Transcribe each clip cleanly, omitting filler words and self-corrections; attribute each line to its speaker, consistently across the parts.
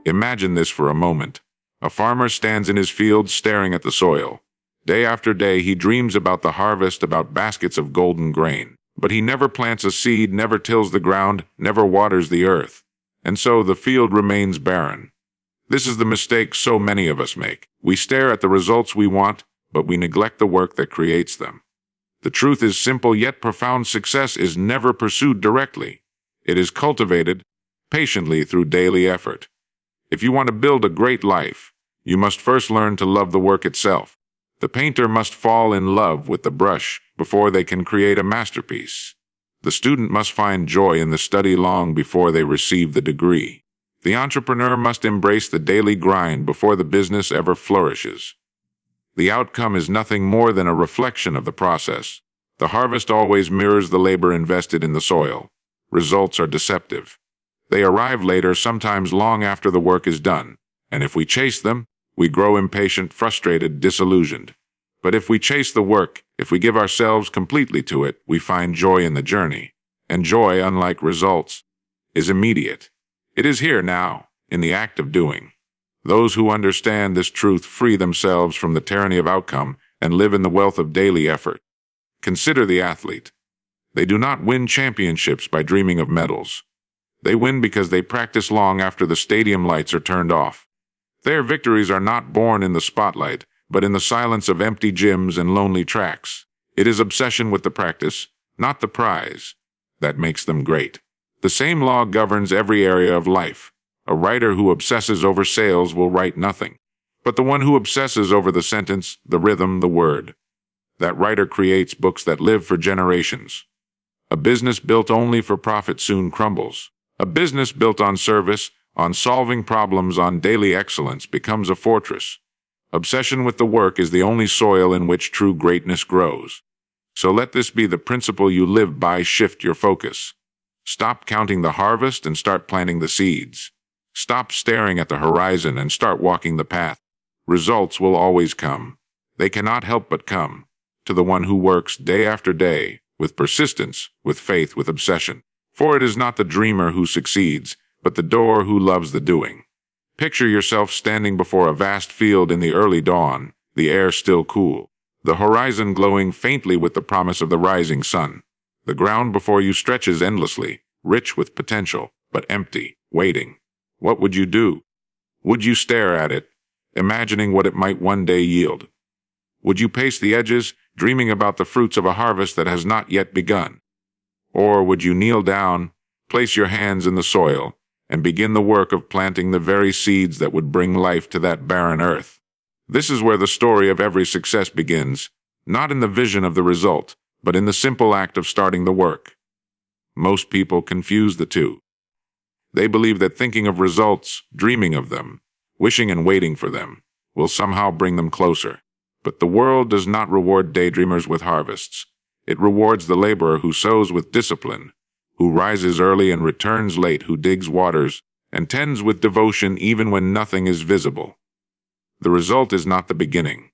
Speaker 1: Imagine this for a moment. A farmer stands in his field staring at the soil. Day after day he dreams about the harvest, about baskets of golden grain. But he never plants a seed, never tills the ground, never waters the earth. And so the field remains barren. This is the mistake so many of us make. We stare at the results we want, but we neglect the work that creates them. The truth is simple yet profound. Success is never pursued directly. It is cultivated patiently through daily effort. If you want to build a great life, you must first learn to love the work itself. The painter must fall in love with the brush before they can create a masterpiece. The student must find joy in the study long before they receive the degree. The entrepreneur must embrace the daily grind before the business ever flourishes. The outcome is nothing more than a reflection of the process. The harvest always mirrors the labor invested in the soil. Results are deceptive. They arrive later, sometimes long after the work is done. And if we chase them, we grow impatient, frustrated, disillusioned. But if we chase the work, if we give ourselves completely to it, we find joy in the journey. And joy, unlike results, is immediate. It is here now, in the act of doing. Those who understand this truth free themselves from the tyranny of outcome and live in the wealth of daily effort. Consider the athlete. They do not win championships by dreaming of medals. They win because they practice long after the stadium lights are turned off. Their victories are not born in the spotlight, but in the silence of empty gyms and lonely tracks. It is obsession with the practice, not the prize, that makes them great. The same law governs every area of life. A writer who obsesses over sales will write nothing. But the one who obsesses over the sentence, the rhythm, the word, that writer creates books that live for generations. A business built only for profit soon crumbles. A business built on service, on solving problems, on daily excellence becomes a fortress. Obsession with the work is the only soil in which true greatness grows. So let this be the principle you live by. Shift your focus. Stop counting the harvest and start planting the seeds. Stop staring at the horizon and start walking the path. Results will always come. They cannot help but come to the one who works day after day, with persistence, with faith, with obsession. For it is not the dreamer who succeeds, but the doer who loves the doing. Picture yourself standing before a vast field in the early dawn, the air still cool, the horizon glowing faintly with the promise of the rising sun. The ground before you stretches endlessly, rich with potential, but empty, waiting. What would you do? Would you stare at it, imagining what it might one day yield? Would you pace the edges, dreaming about the fruits of a harvest that has not yet begun? Or would you kneel down, place your hands in the soil, and begin the work of planting the very seeds that would bring life to that barren earth? This is where the story of every success begins, not in the vision of the result, but in the simple act of starting the work. Most people confuse the two. They believe that thinking of results, dreaming of them, wishing and waiting for them, will somehow bring them closer. But the world does not reward daydreamers with harvests. It rewards the laborer who sows with discipline, who rises early and returns late, who digs waters and tends with devotion even when nothing is visible. The result is not the beginning.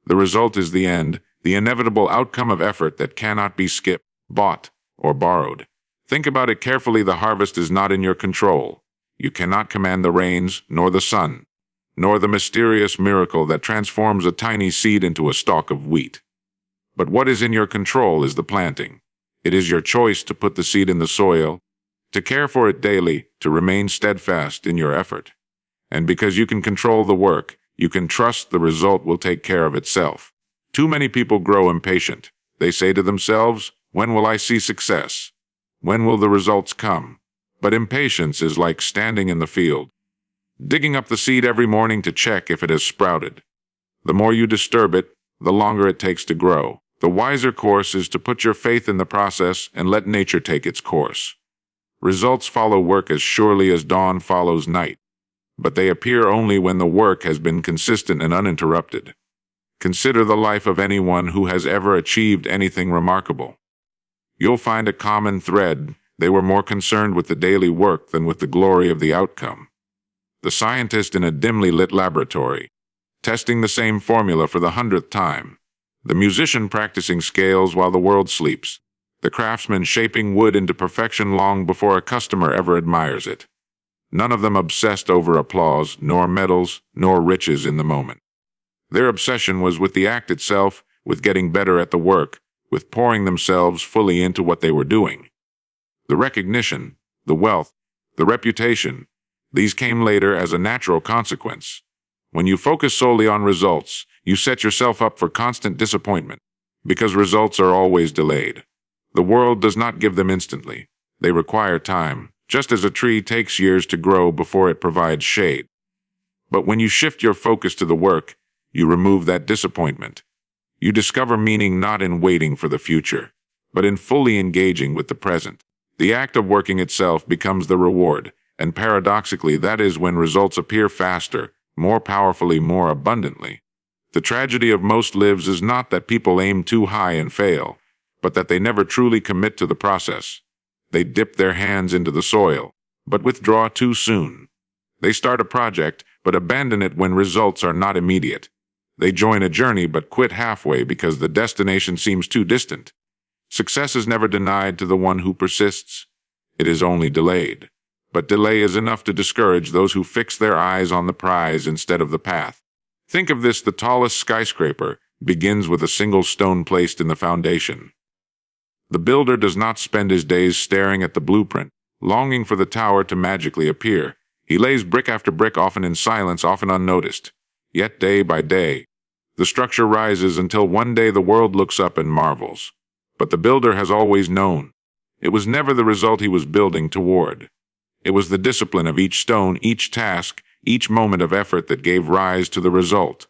Speaker 1: The result is the end, the inevitable outcome of effort that cannot be skipped, bought, or borrowed. Think about it carefully. The harvest is not in your control. You cannot command the rains, nor the sun, nor the mysterious miracle that transforms a tiny seed into a stalk of wheat. But what is in your control is the planting. It is your choice to put the seed in the soil, to care for it daily, to remain steadfast in your effort. And because you can control the work, you can trust the result will take care of itself. Too many people grow impatient. They say to themselves, "When will I see success? When will the results come?" But impatience is like standing in the field, digging up the seed every morning to check if it has sprouted. The more you disturb it, the longer it takes to grow. The wiser course is to put your faith in the process and let nature take its course. Results follow work as surely as dawn follows night, but they appear only when the work has been consistent and uninterrupted. Consider the life of anyone who has ever achieved anything remarkable. You'll find a common thread. They were more concerned with the daily work than with the glory of the outcome. The scientist in a dimly lit laboratory, testing the same formula for the 100th time. The musician practicing scales while the world sleeps. The craftsman shaping wood into perfection long before a customer ever admires it. None of them obsessed over applause, nor medals, nor riches in the moment. Their obsession was with the act itself, with getting better at the work, with pouring themselves fully into what they were doing. The recognition, the wealth, the reputation, these came later as a natural consequence. When you focus solely on results, you set yourself up for constant disappointment, because results are always delayed. The world does not give them instantly. They require time, just as a tree takes years to grow before it provides shade. But when you shift your focus to the work, you remove that disappointment. You discover meaning not in waiting for the future, but in fully engaging with the present. The act of working itself becomes the reward, and paradoxically, that is when results appear faster, more powerfully, more abundantly. The tragedy of most lives is not that people aim too high and fail, but that they never truly commit to the process. They dip their hands into the soil, but withdraw too soon. They start a project, but abandon it when results are not immediate. They join a journey but quit halfway because the destination seems too distant. Success is never denied to the one who persists. It is only delayed. But delay is enough to discourage those who fix their eyes on the prize instead of the path. Think of this: the tallest skyscraper begins with a single stone placed in the foundation. The builder does not spend his days staring at the blueprint, longing for the tower to magically appear. He lays brick after brick, often in silence, often unnoticed. Yet day by day, the structure rises until one day the world looks up and marvels. But the builder has always known. It was never the result he was building toward. It was the discipline of each stone, each task, each moment of effort that gave rise to the result.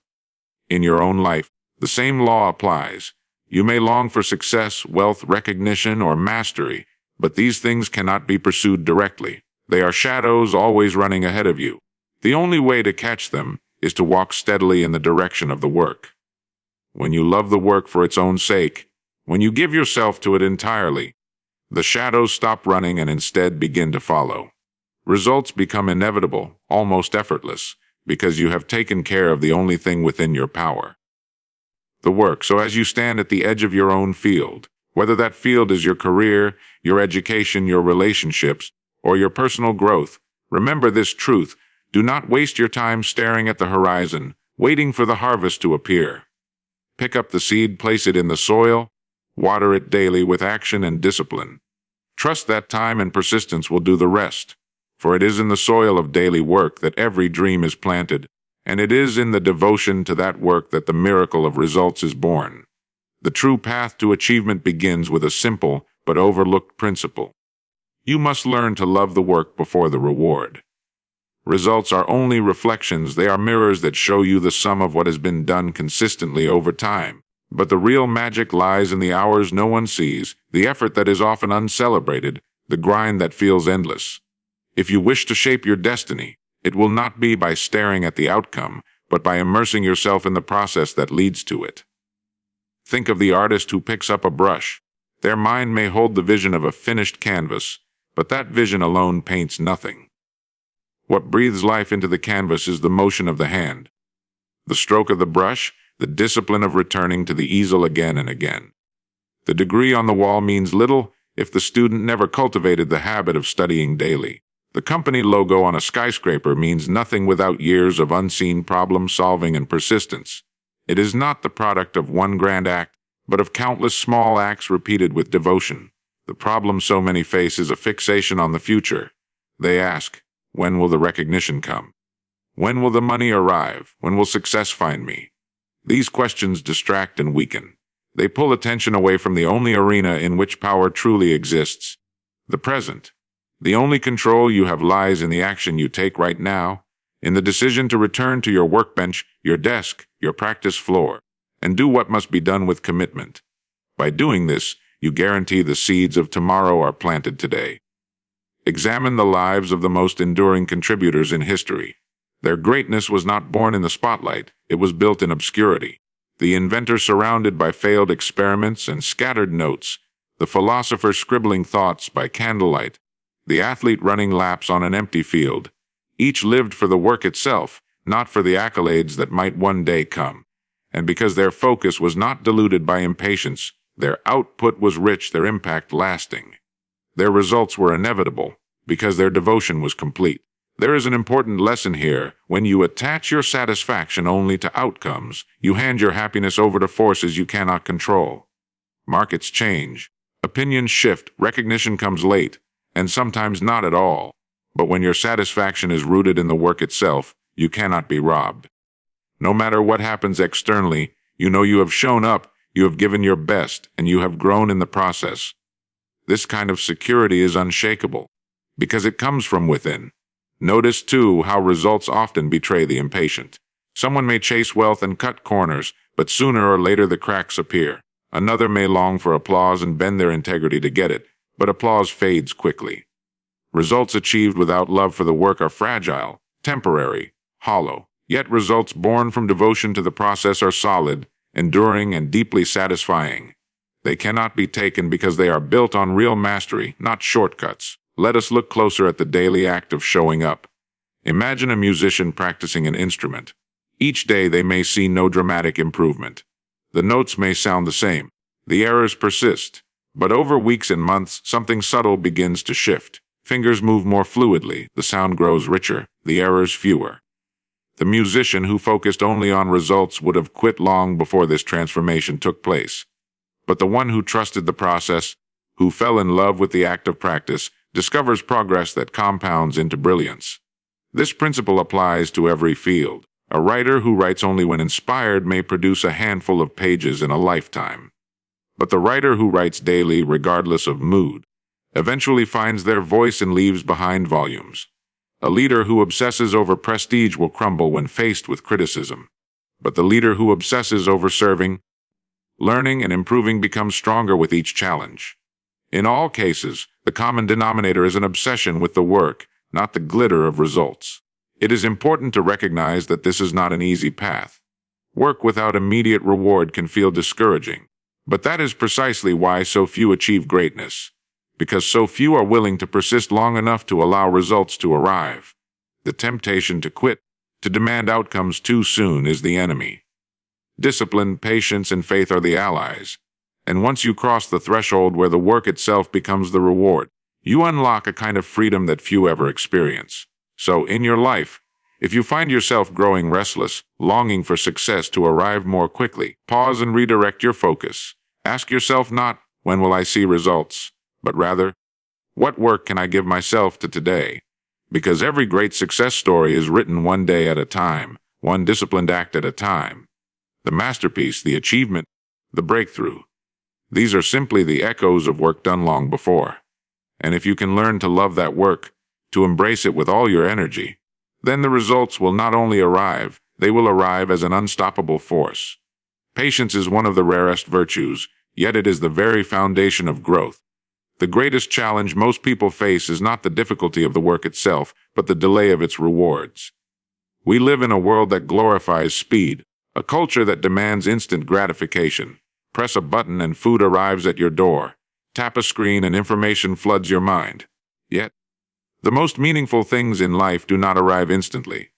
Speaker 1: In your own life, the same law applies. You may long for success, wealth, recognition, or mastery, but these things cannot be pursued directly. They are shadows always running ahead of you. The only way to catch them is to walk steadily in the direction of the work. When you love the work for its own sake, when you give yourself to it entirely, the shadows stop running and instead begin to follow. Results become inevitable, almost effortless, because you have taken care of the only thing within your power: the work. So as you stand at the edge of your own field, whether that field is your career, your education, your relationships, or your personal growth, remember this truth: do not waste your time staring at the horizon, waiting for the harvest to appear. Pick up the seed, place it in the soil, water it daily with action and discipline. Trust that time and persistence will do the rest. For it is in the soil of daily work that every dream is planted, and it is in the devotion to that work that the miracle of results is born. The true path to achievement begins with a simple but overlooked principle. You must learn to love the work before the reward. Results are only reflections. They are mirrors that show you the sum of what has been done consistently over time. But the real magic lies in the hours no one sees, the effort that is often uncelebrated, the grind that feels endless. If you wish to shape your destiny, it will not be by staring at the outcome, but by immersing yourself in the process that leads to it. Think of the artist who picks up a brush. Their mind may hold the vision of a finished canvas, but that vision alone paints nothing. What breathes life into the canvas is the motion of the hand, the stroke of the brush, the discipline of returning to the easel again and again. The degree on the wall means little if the student never cultivated the habit of studying daily. The company logo on a skyscraper means nothing without years of unseen problem-solving and persistence. It is not the product of one grand act, but of countless small acts repeated with devotion. The problem so many face is a fixation on the future. They ask, when will the recognition come? When will the money arrive? When will success find me? These questions distract and weaken. They pull attention away from the only arena in which power truly exists, the present. The only control you have lies in the action you take right now, in the decision to return to your workbench, your desk, your practice floor, and do what must be done with commitment. By doing this, you guarantee the seeds of tomorrow are planted today. Examine the lives of the most enduring contributors in history. Their greatness was not born in the spotlight, it was built in obscurity. The inventor surrounded by failed experiments and scattered notes, the philosopher scribbling thoughts by candlelight, the athlete running laps on an empty field. Each lived for the work itself, not for the accolades that might one day come. And because their focus was not diluted by impatience, their output was rich, their impact lasting. Their results were inevitable, because their devotion was complete. There is an important lesson here. When you attach your satisfaction only to outcomes, you hand your happiness over to forces you cannot control. Markets change, opinions shift, recognition comes late, and sometimes not at all. But when your satisfaction is rooted in the work itself, you cannot be robbed. No matter what happens externally, you know you have shown up, you have given your best, and you have grown in the process. This kind of security is unshakable, because it comes from within. Notice, too, how results often betray the impatient. Someone may chase wealth and cut corners, but sooner or later the cracks appear. Another may long for applause and bend their integrity to get it, but applause fades quickly. Results achieved without love for the work are fragile, temporary, hollow. Yet results born from devotion to the process are solid, enduring, and deeply satisfying. They cannot be taken because they are built on real mastery, not shortcuts. Let us look closer at the daily act of showing up. Imagine a musician practicing an instrument. Each day they may see no dramatic improvement. The notes may sound the same. The errors persist. But over weeks and months, something subtle begins to shift. Fingers move more fluidly, the sound grows richer, the errors fewer. The musician who focused only on results would have quit long before this transformation took place. But the one who trusted the process, who fell in love with the act of practice, discovers progress that compounds into brilliance. This principle applies to every field. A writer who writes only when inspired may produce a handful of pages in a lifetime. But the writer who writes daily, regardless of mood, eventually finds their voice and leaves behind volumes. A leader who obsesses over prestige will crumble when faced with criticism. But the leader who obsesses over serving, learning, and improving becomes stronger with each challenge. In all cases, the common denominator is an obsession with the work, not the glitter of results. It is important to recognize that this is not an easy path. Work without immediate reward can feel discouraging. But that is precisely why so few achieve greatness. Because so few are willing to persist long enough to allow results to arrive. The temptation to quit, to demand outcomes too soon, is the enemy. Discipline, patience, and faith are the allies. And once you cross the threshold where the work itself becomes the reward, you unlock a kind of freedom that few ever experience. So, in your life, if you find yourself growing restless, longing for success to arrive more quickly, pause and redirect your focus. Ask yourself not, when will I see results? But rather, what work can I give myself to today? Because every great success story is written one day at a time, one disciplined act at a time. The masterpiece, the achievement, the breakthrough. These are simply the echoes of work done long before. And if you can learn to love that work, to embrace it with all your energy, then the results will not only arrive, they will arrive as an unstoppable force. Patience is one of the rarest virtues, yet it is the very foundation of growth. The greatest challenge most people face is not the difficulty of the work itself, but the delay of its rewards. We live in a world that glorifies speed, a culture that demands instant gratification. Press a button and food arrives at your door. Tap a screen and information floods your mind. Yet, the most meaningful things in life do not arrive instantly.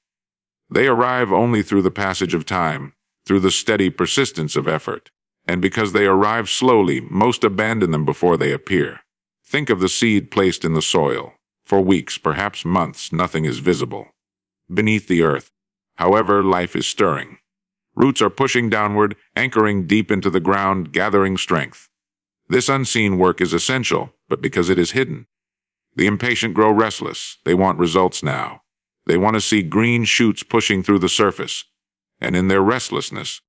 Speaker 1: They arrive only through the passage of time, through the steady persistence of effort. And because they arrive slowly, most abandon them before they appear. Think of the seed placed in the soil. For weeks, perhaps months, nothing is visible. Beneath the earth, however, life is stirring. Roots are pushing downward, anchoring deep into the ground, gathering strength. This unseen work is essential, but because it is hidden. The impatient grow restless. They want results now. They want to see green shoots pushing through the surface. And in their restlessness,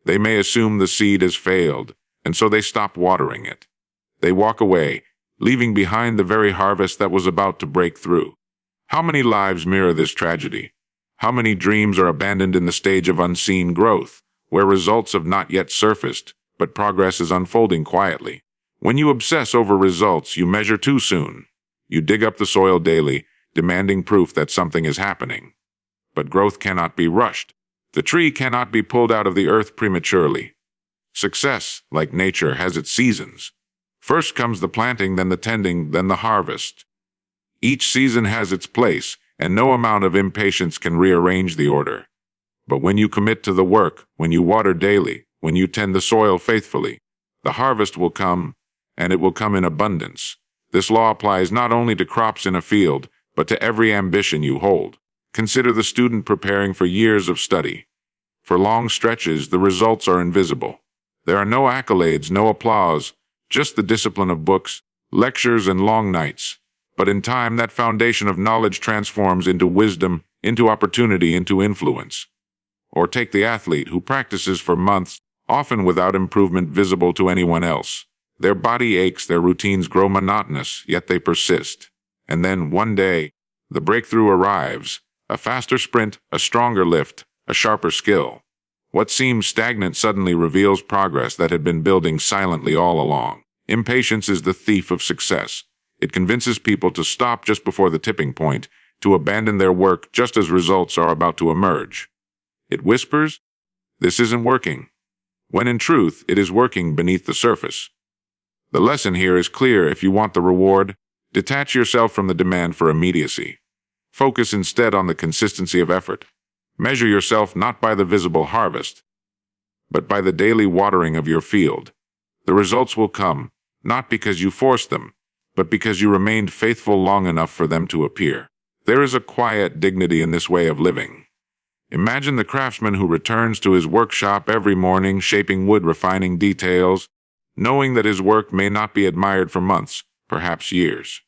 Speaker 1: they may assume the seed has failed, and so they stop watering it. They walk away, leaving behind the very harvest that was about to break through. How many lives mirror this tragedy? How many dreams are abandoned in the stage of unseen growth, where results have not yet surfaced, but progress is unfolding quietly? When you obsess over results, you measure too soon. You dig up the soil daily, demanding proof that something is happening. But growth cannot be rushed. The tree cannot be pulled out of the earth prematurely. Success, like nature, has its seasons. First comes the planting, then the tending, then the harvest. Each season has its place, and no amount of impatience can rearrange the order. But when you commit to the work, when you water daily, when you tend the soil faithfully, the harvest will come, and it will come in abundance. This law applies not only to crops in a field, but to every ambition you hold. Consider the student preparing for years of study. For long stretches, the results are invisible. There are no accolades, no applause, just the discipline of books, lectures, and long nights. But in time, that foundation of knowledge transforms into wisdom, into opportunity, into influence. Or take the athlete who practices for months, often without improvement visible to anyone else. Their body aches, their routines grow monotonous, yet they persist. And then, one day, the breakthrough arrives. A faster sprint, a stronger lift, a sharper skill. What seems stagnant suddenly reveals progress that had been building silently all along. Impatience is the thief of success. It convinces people to stop just before the tipping point, to abandon their work just as results are about to emerge. It whispers, "This isn't working," when in truth it is working beneath the surface. The lesson here is clear. If you want the reward, detach yourself from the demand for immediacy. Focus instead on the consistency of effort. Measure yourself not by the visible harvest, but by the daily watering of your field. The results will come, not because you forced them, but because you remained faithful long enough for them to appear. There is a quiet dignity in this way of living. Imagine the craftsman who returns to his workshop every morning, shaping wood, refining details, knowing that his work may not be admired for months, perhaps years.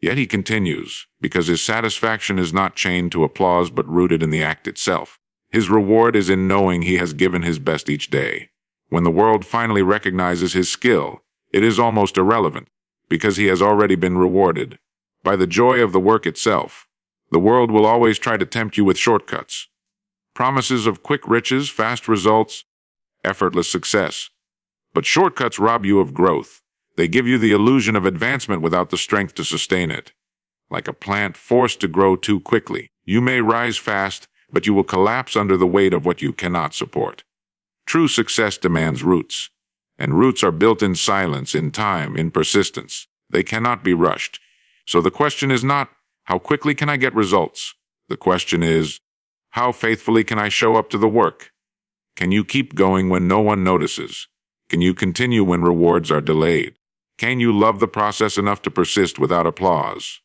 Speaker 1: Yet he continues, because his satisfaction is not chained to applause but rooted in the act itself. His reward is in knowing he has given his best each day. When the world finally recognizes his skill, it is almost irrelevant, because he has already been rewarded by the joy of the work itself. The world will always try to tempt you with shortcuts. Promises of quick riches, fast results, effortless success. But shortcuts rob you of growth. They give you the illusion of advancement without the strength to sustain it. Like a plant forced to grow too quickly, you may rise fast, but you will collapse under the weight of what you cannot support. True success demands roots, and roots are built in silence, in time, in persistence. They cannot be rushed. So the question is not, how quickly can I get results? The question is, how faithfully can I show up to the work? Can you keep going when no one notices? Can you continue when rewards are delayed? Can you love the process enough to persist without applause?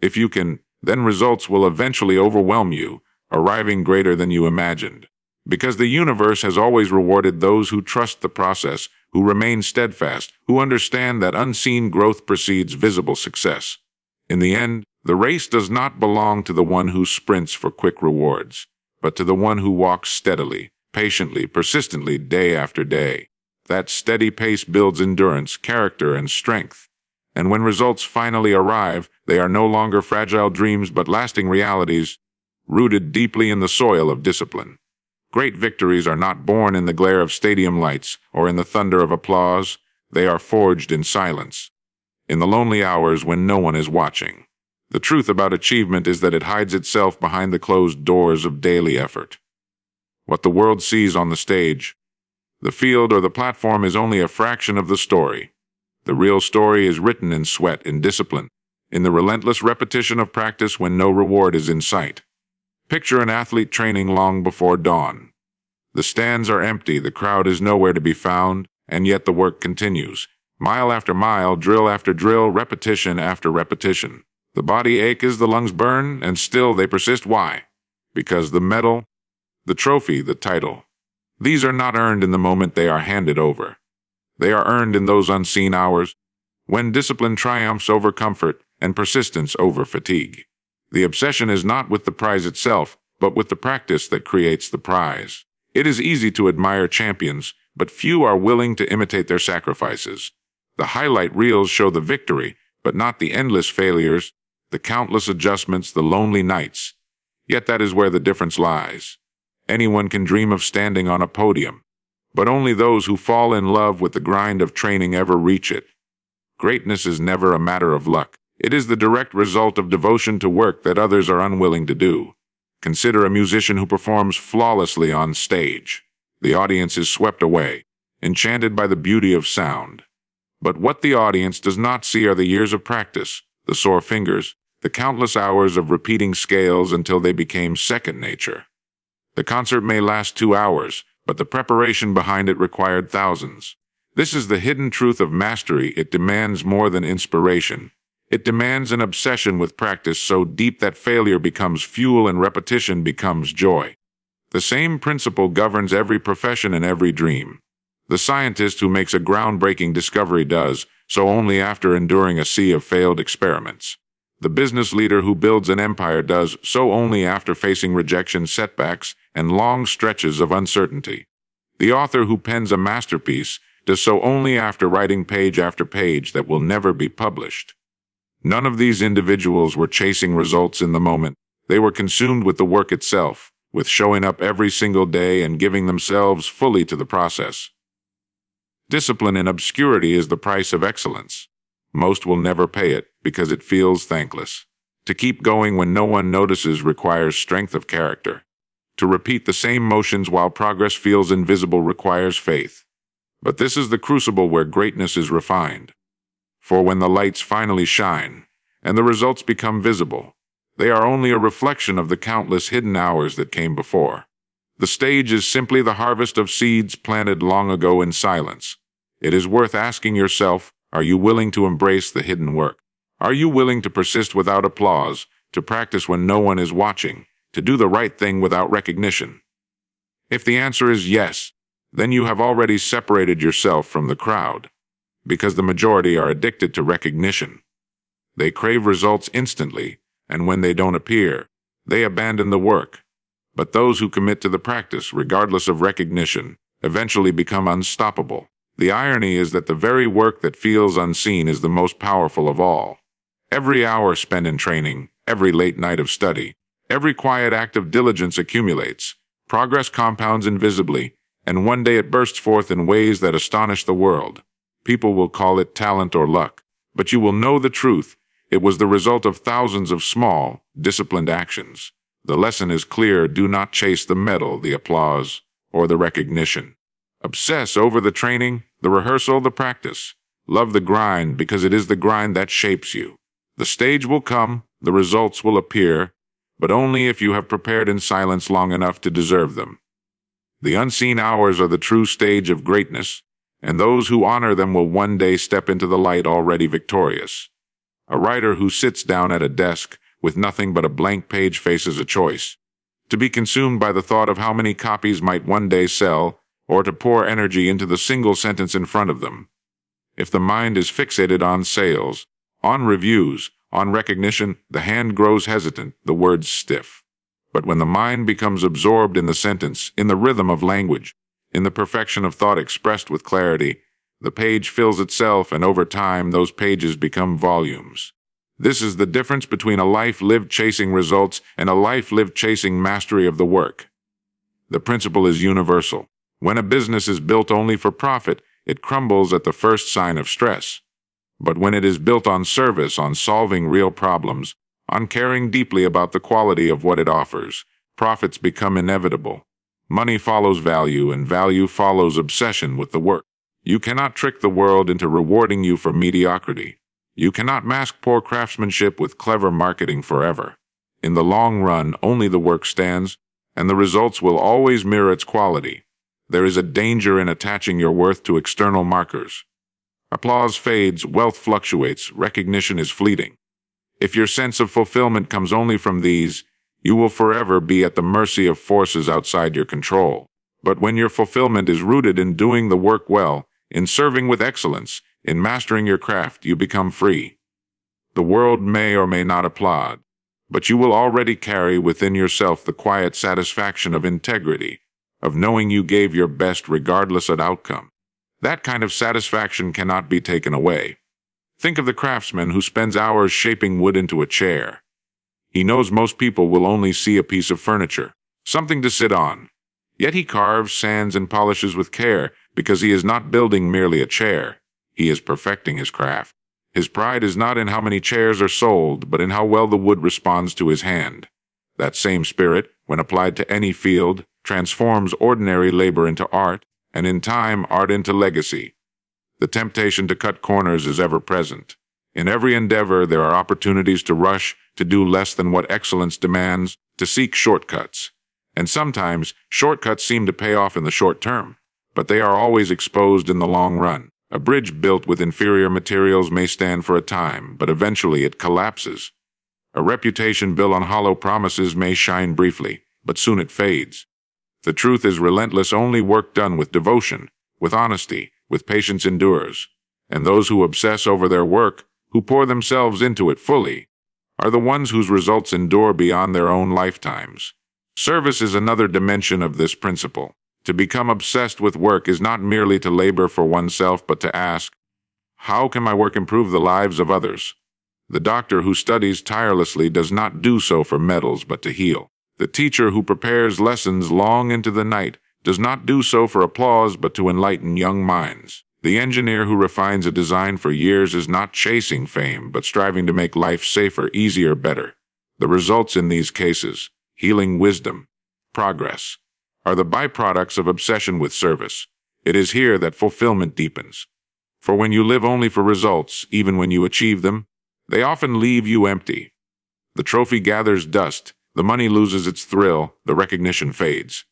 Speaker 1: If you can, then results will eventually overwhelm you, arriving greater than you imagined. Because the universe has always rewarded those who trust the process, who remain steadfast, who understand that unseen growth precedes visible success. In the end, the race does not belong to the one who sprints for quick rewards, but to the one who walks steadily, patiently, persistently, day after day. That steady pace builds endurance, character, and strength. And when results finally arrive, they are no longer fragile dreams but lasting realities, rooted deeply in the soil of discipline. Great victories are not born in the glare of stadium lights or in the thunder of applause. They are forged in silence, in the lonely hours when no one is watching. The truth about achievement is that it hides itself behind the closed doors of daily effort. What the world sees on the stage, the field, or the platform is only a fraction of the story. The real story is written in sweat, in discipline, in the relentless repetition of practice when no reward is in sight. Picture an athlete training long before dawn. The stands are empty, the crowd is nowhere to be found, and yet the work continues. Mile after mile, drill after drill, repetition after repetition. The body aches, the lungs burn, and still they persist. Why? Because the medal, the trophy, the title, these are not earned in the moment they are handed over. They are earned in those unseen hours, when discipline triumphs over comfort and persistence over fatigue. The obsession is not with the prize itself, but with the practice that creates the prize. It is easy to admire champions, but few are willing to imitate their sacrifices. The highlight reels show the victory, but not the endless failures, the countless adjustments, the lonely nights. Yet that is where the difference lies. Anyone can dream of standing on a podium, but only those who fall in love with the grind of training ever reach it. Greatness is never a matter of luck. It is the direct result of devotion to work that others are unwilling to do. Consider a musician who performs flawlessly on stage. The audience is swept away, enchanted by the beauty of sound. But what the audience does not see are the years of practice, the sore fingers, the countless hours of repeating scales until they became second nature. The concert may last 2 hours, but the preparation behind it required thousands. This is the hidden truth of mastery. It demands more than inspiration. It demands an obsession with practice so deep that failure becomes fuel and repetition becomes joy. The same principle governs every profession and every dream. The scientist who makes a groundbreaking discovery does so only after enduring a sea of failed experiments. The business leader who builds an empire does so only after facing rejection, setbacks, and long stretches of uncertainty. The author who pens a masterpiece does so only after writing page after page that will never be published. None of these individuals were chasing results in the moment. They were consumed with the work itself, with showing up every single day and giving themselves fully to the process. Discipline in obscurity is the price of excellence. Most will never pay it because it feels thankless. To keep going when no one notices requires strength of character. To repeat the same motions while progress feels invisible requires faith. But this is the crucible where greatness is refined. For when the lights finally shine, and the results become visible, they are only a reflection of the countless hidden hours that came before. The stage is simply the harvest of seeds planted long ago in silence. It is worth asking yourself, are you willing to embrace the hidden work? Are you willing to persist without applause, to practice when no one is watching, to do the right thing without recognition? If the answer is yes, then you have already separated yourself from the crowd, because the majority are addicted to recognition. They crave results instantly, and when they don't appear, they abandon the work. But those who commit to the practice, regardless of recognition, eventually become unstoppable. The irony is that the very work that feels unseen is the most powerful of all. Every hour spent in training, every late night of study, every quiet act of diligence accumulates. Progress compounds invisibly, and one day it bursts forth in ways that astonish the world. People will call it talent or luck, but you will know the truth. It was the result of thousands of small, disciplined actions. The lesson is clear: do not chase the medal, the applause, or the recognition. Obsess over the training, the rehearsal, the practice. Love the grind because it is the grind that shapes you. The stage will come, the results will appear, but only if you have prepared in silence long enough to deserve them. The unseen hours are the true stage of greatness, and those who honor them will one day step into the light already victorious. A writer who sits down at a desk with nothing but a blank page faces a choice: to be consumed by the thought of how many copies might one day sell, or to pour energy into the single sentence in front of them. If the mind is fixated on sales, on reviews, on recognition, the hand grows hesitant, the words stiff. But when the mind becomes absorbed in the sentence, in the rhythm of language, in the perfection of thought expressed with clarity, the page fills itself, and over time those pages become volumes. This is the difference between a life lived chasing results and a life lived chasing mastery of the work. The principle is universal. When a business is built only for profit, it crumbles at the first sign of stress. But when it is built on service, on solving real problems, on caring deeply about the quality of what it offers, profits become inevitable. Money follows value, and value follows obsession with the work. You cannot trick the world into rewarding you for mediocrity. You cannot mask poor craftsmanship with clever marketing forever. In the long run, only the work stands, and the results will always mirror its quality. There is a danger in attaching your worth to external markers. Applause fades, wealth fluctuates, recognition is fleeting. If your sense of fulfillment comes only from these, you will forever be at the mercy of forces outside your control. But when your fulfillment is rooted in doing the work well, in serving with excellence, in mastering your craft, you become free. The world may or may not applaud, but you will already carry within yourself the quiet satisfaction of integrity, of knowing you gave your best regardless of outcome. That kind of satisfaction cannot be taken away. Think of the craftsman who spends hours shaping wood into a chair. He knows most people will only see a piece of furniture, something to sit on. Yet he carves, sands, and polishes with care because he is not building merely a chair. He is perfecting his craft. His pride is not in how many chairs are sold, but in how well the wood responds to his hand. That same spirit, when applied to any field, transforms ordinary labor into art, and in time, art into legacy. The temptation to cut corners is ever present. In every endeavor, there are opportunities to rush, to do less than what excellence demands, to seek shortcuts. And sometimes, shortcuts seem to pay off in the short term, but they are always exposed in the long run. A bridge built with inferior materials may stand for a time, but eventually it collapses. A reputation built on hollow promises may shine briefly, but soon it fades. The truth is relentless. Only work done with devotion, with honesty, with patience endures. And those who obsess over their work, who pour themselves into it fully, are the ones whose results endure beyond their own lifetimes. Service is another dimension of this principle. To become obsessed with work is not merely to labor for oneself, but to ask, how can my work improve the lives of others? The doctor who studies tirelessly does not do so for medals, but to heal. The teacher who prepares lessons long into the night does not do so for applause, but to enlighten young minds. The engineer who refines a design for years is not chasing fame, but striving to make life safer, easier, better. The results in these cases, healing, wisdom, progress, are the byproducts of obsession with service. It is here that fulfillment deepens. For when you live only for results, even when you achieve them, they often leave you empty. The trophy gathers dust, the money loses its thrill, the recognition fades.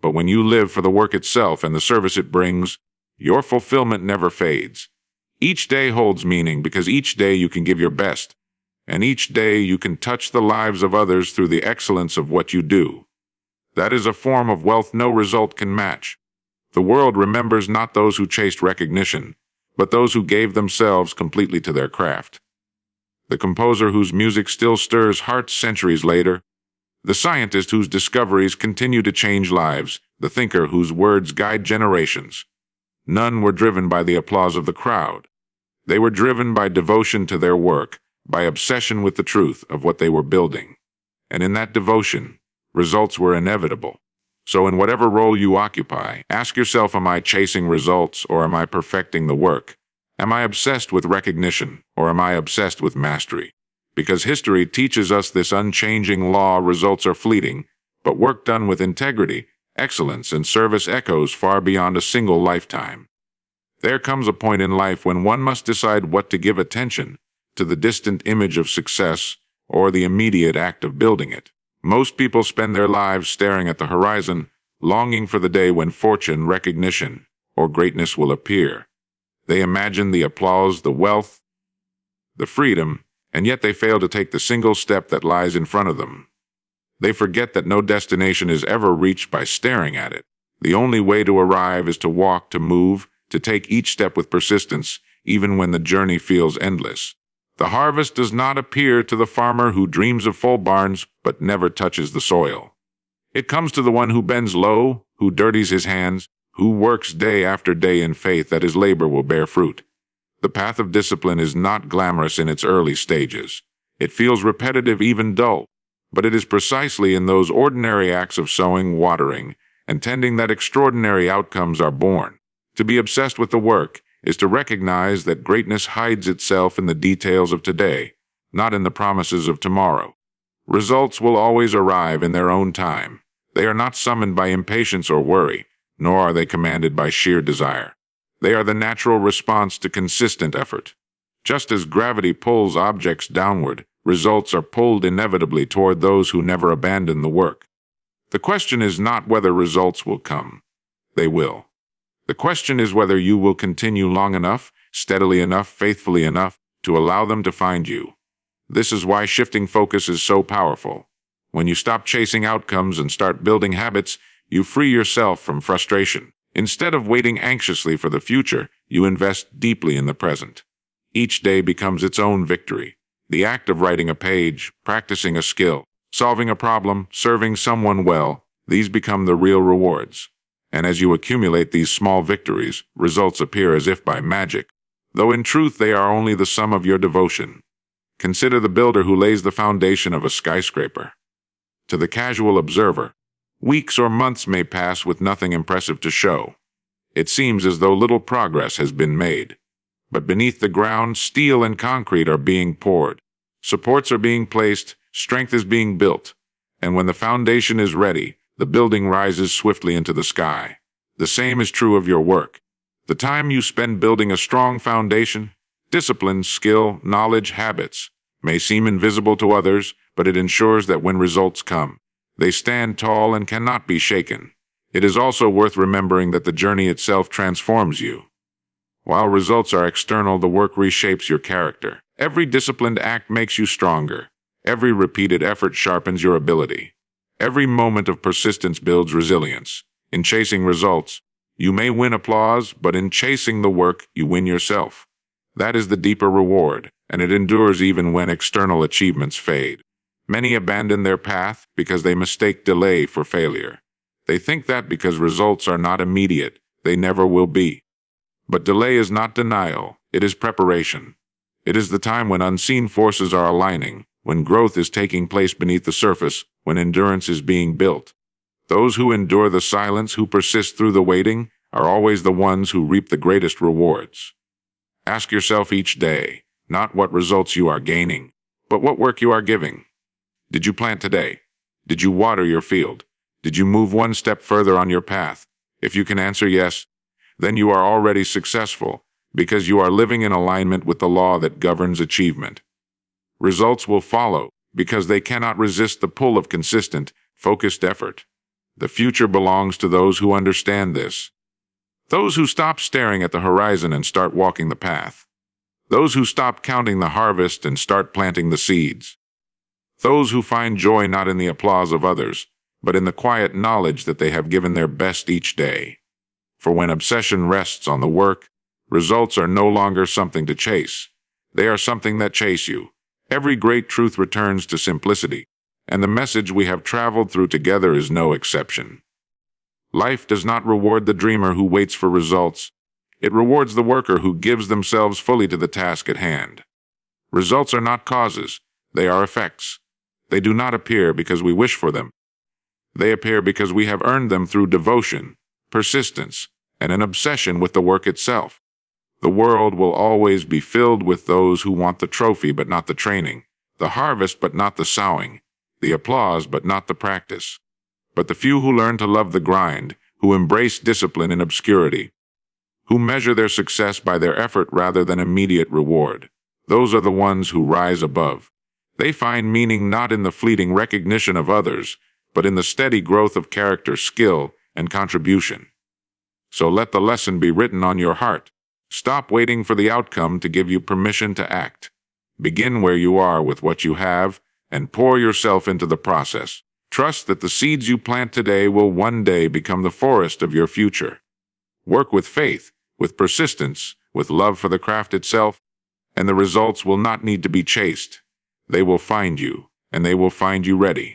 Speaker 1: But when you live for the work itself and the service it brings, your fulfillment never fades. Each day holds meaning because each day you can give your best, and each day you can touch the lives of others through the excellence of what you do. That is a form of wealth no result can match. The world remembers not those who chased recognition, but those who gave themselves completely to their craft. The composer whose music still stirs hearts centuries later, the scientist whose discoveries continue to change lives, the thinker whose words guide generations. None were driven by the applause of the crowd. They were driven by devotion to their work, by obsession with the truth of what they were building. And in that devotion, results were inevitable. So in whatever role you occupy, ask yourself, am I chasing results or am I perfecting the work? Am I obsessed with recognition or am I obsessed with mastery? Because history teaches us this unchanging law: results are fleeting, but work done with integrity, excellence, and service echoes far beyond a single lifetime. There comes a point in life when one must decide what to give attention to: the distant image of success or the immediate act of building it. Most people spend their lives staring at the horizon, longing for the day when fortune, recognition, or greatness will appear. They imagine the applause, the wealth, the freedom, and yet they fail to take the single step that lies in front of them. They forget that no destination is ever reached by staring at it. The only way to arrive is to walk, to move, to take each step with persistence, even when the journey feels endless. The harvest does not appear to the farmer who dreams of full barns but never touches the soil. It comes to the one who bends low, who dirties his hands, who works day after day in faith that his labor will bear fruit. The path of discipline is not glamorous in its early stages. It feels repetitive, even dull. But it is precisely in those ordinary acts of sowing, watering, and tending that extraordinary outcomes are born. To be obsessed with the work is to recognize that greatness hides itself in the details of today, not in the promises of tomorrow. Results will always arrive in their own time. They are not summoned by impatience or worry, nor are they commanded by sheer desire. They are the natural response to consistent effort. Just as gravity pulls objects downward, results are pulled inevitably toward those who never abandon the work. The question is not whether results will come. They will. The question is whether you will continue long enough, steadily enough, faithfully enough, to allow them to find you. This is why shifting focus is so powerful. When you stop chasing outcomes and start building habits, you free yourself from frustration. Instead of waiting anxiously for the future, you invest deeply in the present. Each day becomes its own victory. The act of writing a page, practicing a skill, solving a problem, serving someone well, these become the real rewards. And as you accumulate these small victories, results appear as if by magic, though in truth they are only the sum of your devotion. Consider the builder who lays the foundation of a skyscraper. To the casual observer, weeks or months may pass with nothing impressive to show. It seems as though little progress has been made. But beneath the ground, steel and concrete are being poured. Supports are being placed, strength is being built. And when the foundation is ready, the building rises swiftly into the sky. The same is true of your work. The time you spend building a strong foundation, discipline, skill, knowledge, habits, may seem invisible to others, but it ensures that when results come, they stand tall and cannot be shaken. It is also worth remembering that the journey itself transforms you. While results are external, the work reshapes your character. Every disciplined act makes you stronger. Every repeated effort sharpens your ability. Every moment of persistence builds resilience. In chasing results, you may win applause, but in chasing the work, you win yourself. That is the deeper reward, and it endures even when external achievements fade. Many abandon their path because they mistake delay for failure. They think that because results are not immediate, they never will be. But delay is not denial, it is preparation. It is the time when unseen forces are aligning, when growth is taking place beneath the surface, when endurance is being built. Those who endure the silence, who persist through the waiting, are always the ones who reap the greatest rewards. Ask yourself each day, not what results you are gaining, but what work you are giving. Did you plant today? Did you water your field? Did you move one step further on your path? If you can answer yes, then you are already successful, because you are living in alignment with the law that governs achievement. Results will follow, because they cannot resist the pull of consistent, focused effort. The future belongs to those who understand this. Those who stop staring at the horizon and start walking the path. Those who stop counting the harvest and start planting the seeds. Those who find joy not in the applause of others, but in the quiet knowledge that they have given their best each day. For when obsession rests on the work, results are no longer something to chase. They are something that chase you. Every great truth returns to simplicity, and the message we have traveled through together is no exception. Life does not reward the dreamer who waits for results. It rewards the worker who gives themselves fully to the task at hand. Results are not causes, they are effects. They do not appear because we wish for them. They appear because we have earned them through devotion, persistence, and an obsession with the work itself. The world will always be filled with those who want the trophy but not the training, the harvest but not the sowing, the applause but not the practice. But the few who learn to love the grind, who embrace discipline in obscurity, who measure their success by their effort rather than immediate reward, those are the ones who rise above. They find meaning not in the fleeting recognition of others, but in the steady growth of character, skill, and contribution. So let the lesson be written on your heart. Stop waiting for the outcome to give you permission to act. Begin where you are with what you have, and pour yourself into the process. Trust that the seeds you plant today will one day become the forest of your future. Work with faith, with persistence, with love for the craft itself, and the results will not need to be chased. They will find you, and they will find you ready.